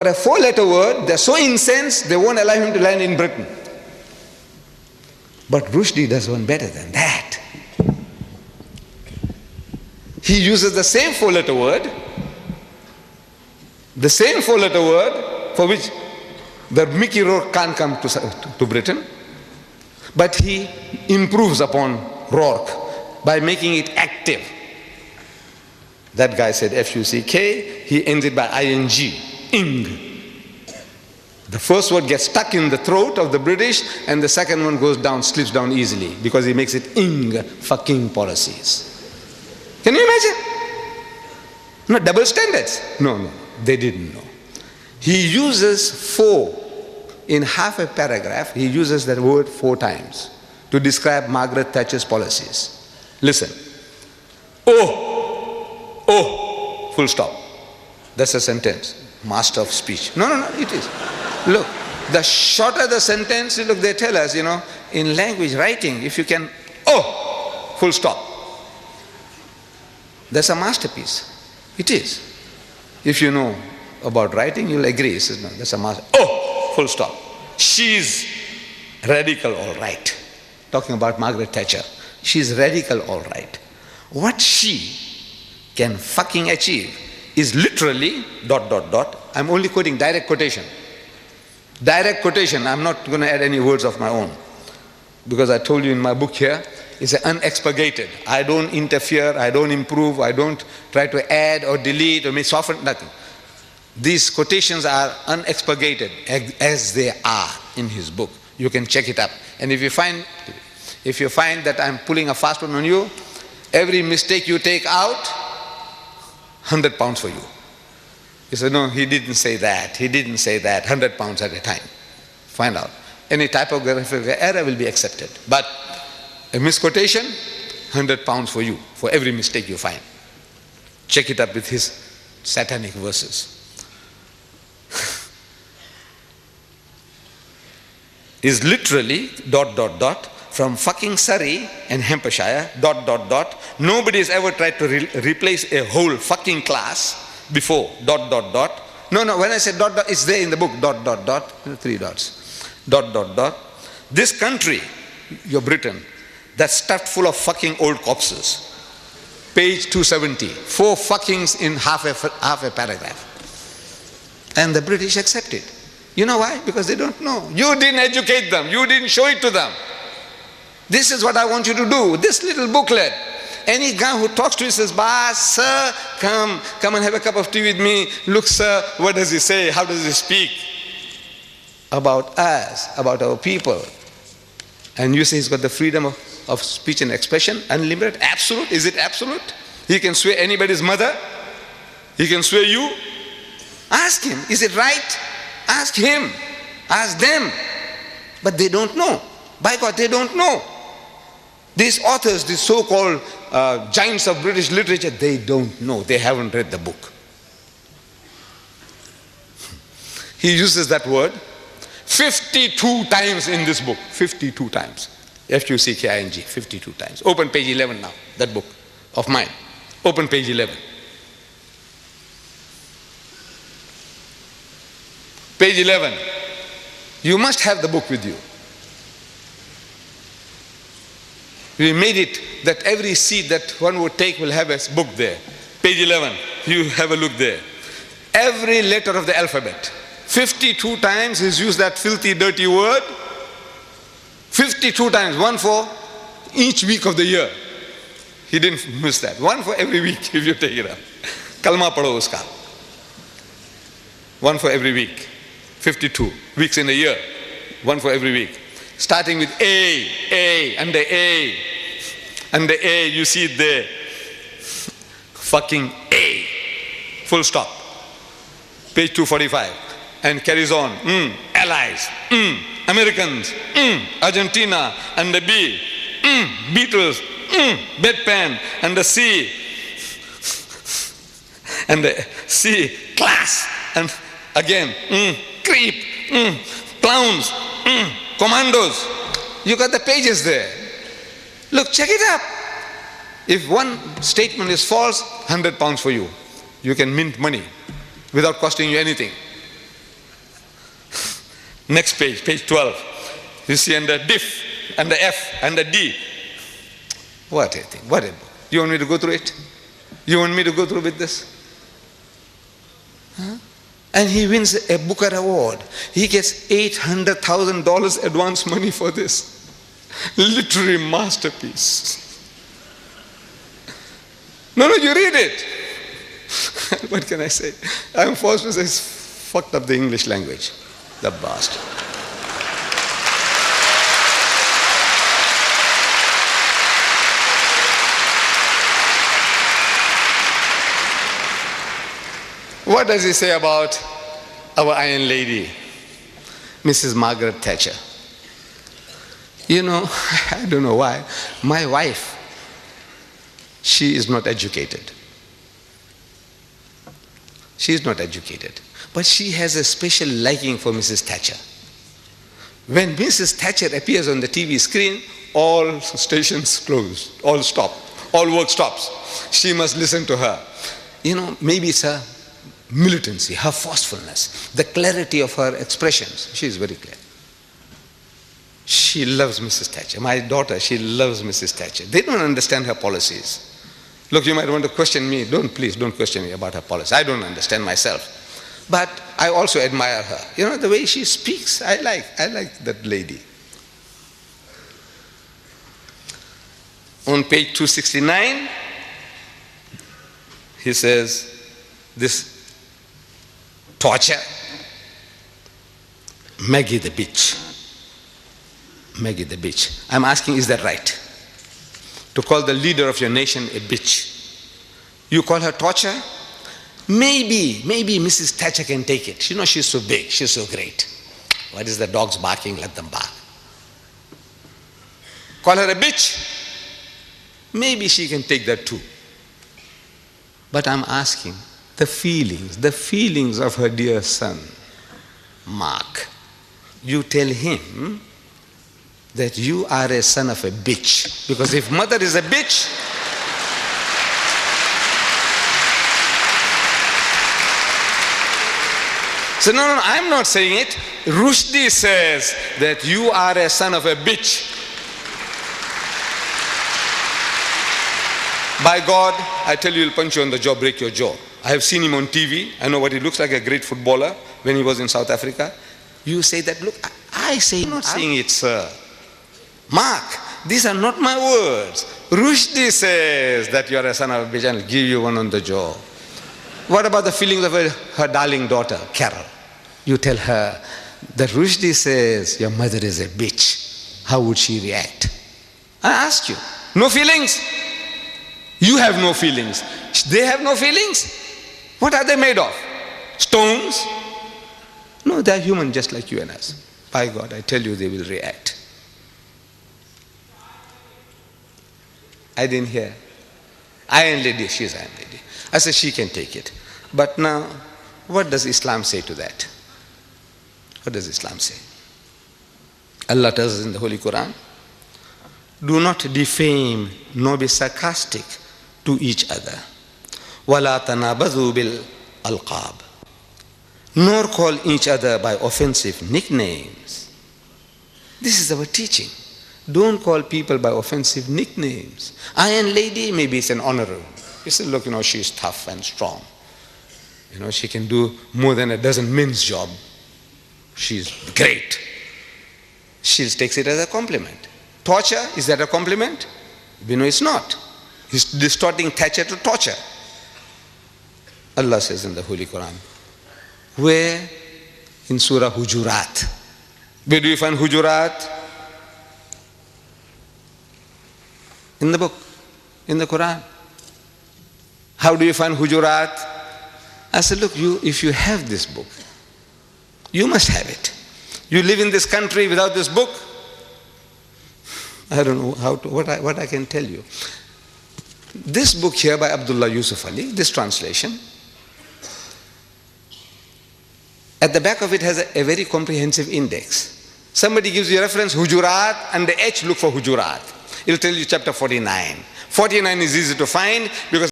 A four-letter word, they're so incensed, they won't allow him to land in Britain. But Rushdie does one better than that. He uses the same four-letter word, for which the Mickey Rourke can't come to Britain, but he improves upon Rourke by making it active. That guy said F-U-C-K, he ends it by I-N-G, ing. The first word gets stuck in the throat of the British, and the second one goes down, slips down easily, because he makes it ing, fucking policies. Can you imagine? No, double standards. No, they didn't know. He uses four, in half a paragraph, he uses that word 4 times to describe Margaret Thatcher's policies. Listen. Oh, full stop. That's a sentence. Master of speech. No, it is. Look, the shorter the sentence, look, they tell us, in language writing, if you can, full stop. That's a masterpiece. It is. If you know about writing, you'll agree. He says, no, that's a master. Full stop. She's radical, all right. Talking about Margaret Thatcher. She's radical, all right. What she can fucking achieve is literally ... I'm only quoting direct quotation. Direct quotation. I'm not going to add any words of my own, because I told you in my book here, it's unexpurgated. I don't interfere, I don't improve, I don't try to add or delete or soften, nothing. These quotations are unexpurgated as they are in his book. You can check it up. And if you find that I'm pulling a fast one on you, every mistake you take out, £100 for you. He said, no, he didn't say that, £100 at a time. Find out. Any typographical error will be accepted. But a misquotation, £100 for you, for every mistake you find. Check it up with his Satanic Verses. Is literally ... from fucking Surrey and Hampshire ... Nobody has ever tried to replace a whole fucking class before ... No, when I say ... it's there in the book ... 3 dots ... This country, your Britain, that's stuffed full of fucking old corpses. Page 270, 4 fuckings in half a paragraph. And the British accept it. You know why? Because they don't know. You didn't educate them. You didn't show it to them. This is what I want you to do. This little booklet. Any guy who talks to you says, sir, come and have a cup of tea with me. Look, sir, what does he say? How does he speak? About us, about our people. And you say he's got the freedom of speech and expression, unlimited, absolute. Is it absolute? He can swear anybody's mother. He can swear you. Ask him, is it right? Ask him, ask them. But they don't know. By God, they don't know. These authors, these so-called giants of British literature, they don't know. They haven't read the book. He uses that word 52 times in this book. 52 times. F-U-C-K-I-N-G, 52 times. Open page 11 now, that book of mine. Open page 11. Page 11. You must have the book with you. We made it that every seat that one would take will have a book there. Page 11. You have a look there. Every letter of the alphabet. 52 times he's used that filthy, dirty word. 52 times. One for each week of the year. He didn't miss that. One for every week if you take it up. Kalma padho uska. One for every week. 52 weeks in a year. One for every week. Starting with A, and the A. And the A, you see it there. Fucking A. Full stop. Page 245. And carries on. Allies. Americans. Argentina. And the B. Beatles. Bedpan. And the C. And the C. Class. And again. Creep. Clowns. Commandos. You got the pages there. Look, check it up. If one statement is false, £100 for you. You can mint money without costing you anything. Next page, page 12. You see under diff, under F, under D. What a thing, what a book. You want me to go through it? You want me to go through with this? Huh? And he wins a Booker Award. He gets $800,000 advance money for this. Literary masterpiece. No, you read it. What can I say? I'm forced to say it's fucked up the English language. The bastard. What does he say about our Iron Lady, Mrs. Margaret Thatcher? You know, I don't know why. My wife, she is not educated. She is not educated. But she has a special liking for Mrs. Thatcher. When Mrs. Thatcher appears on the TV screen, all stations close, all stop, all work stops. She must listen to her. You know, maybe it's her militancy, her forcefulness, the clarity of her expressions. She is very clear. She loves Mrs. Thatcher. My daughter, she loves Mrs. Thatcher. They don't understand her policies. Look, you might want to question me. Please don't question me about her policy. I don't understand myself. But I also admire her. You know, the way she speaks, I like that lady. On page 269, he says, this torture, Maggie the bitch. Maggie the bitch. I'm asking, is that right? To call the leader of your nation a bitch. You call her torture? Maybe Mrs. Thatcher can take it. You know, she's so big, she's so great. What is the dogs barking? Let them bark. Call her a bitch? Maybe she can take that too. But I'm asking, the feelings of her dear son, Mark. You tell him that you are a son of a bitch. Because if mother is a bitch, so no, I'm not saying it. Rushdie says that you are a son of a bitch. By God, I tell you, he'll punch you on the jaw, break your jaw. I have seen him on TV. I know what he looks like, a great footballer when he was in South Africa. You say that, look, I say, I'm not saying it, sir. Mark, these are not my words. Rushdie says that you are a son of a bitch and I'll give you one on the jaw. What about the feelings of her darling daughter, Carol? You tell her that Rushdie says your mother is a bitch. How would she react? I ask you. No feelings? You have no feelings. They have no feelings? What are they made of? Stones? No, they are human just like you and us. By God, I tell you, they will react. I didn't hear. Iron Lady, she's Iron Lady. I said she can take it. But now, what does Islam say to that? What does Islam say? Allah tells us in the Holy Quran, do not defame nor be sarcastic to each other. وَلَا تَنَابَذُوا بِالْأَلْقَابِ. Nor call each other by offensive nicknames. This is our teaching. Don't call people by offensive nicknames. Iron Lady, maybe it's an honor. You say, look, she's tough and strong. She can do more than a dozen men's job. She's great. She takes it as a compliment. Torture, is that a compliment? It's not. He's distorting Thatcher to torture. Allah says in the Holy Quran, where? In Surah Hujurat. Where do you find Hujurat? In the book, in the Quran. How do you find Hujurat? I said, look, if you have this book, you must have it. You live in this country without this book? I don't know what I can tell you. This book here by Abdullah Yusuf Ali, this translation, at the back of it has a very comprehensive index. Somebody gives you a reference, Hujurat, and the H, look for Hujurat. It'll tell you chapter 49. 49 is easy to find because